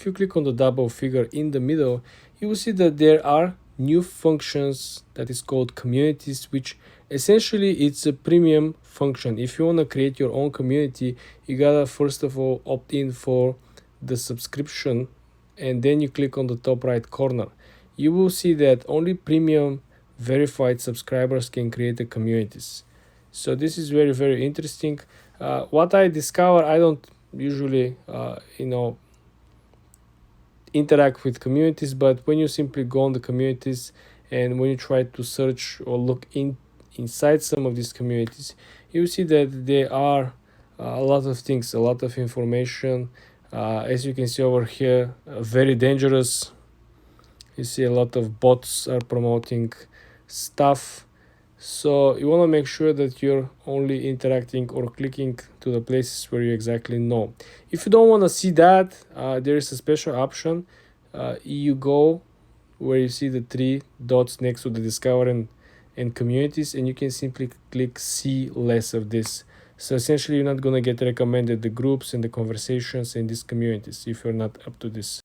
if you click on the double figure in the middle, you will see that there are new functions that is called communities, which essentially it's a premium function. If you want to create your own community, you gotta first of all opt in for the subscription, and then you click on the top right corner. You will see that only premium verified subscribers can create the communities. So this is very, very interesting. What I discover, I don't usually interact with communities, but when you simply go on the communities and when you try to search or look inside some of these communities, you see that there are a lot of things, a lot of information. As you can see over here, very dangerous. You see a lot of bots are promoting stuff. So you want to make sure that you're only interacting or clicking to the places where you exactly know. If you don't want to see that, there is a special option. You go where you see the three dots next to the discover and communities, and you can simply click see less of this. So essentially you're not going to get recommended the groups and the conversations in these communities if you're not up to this.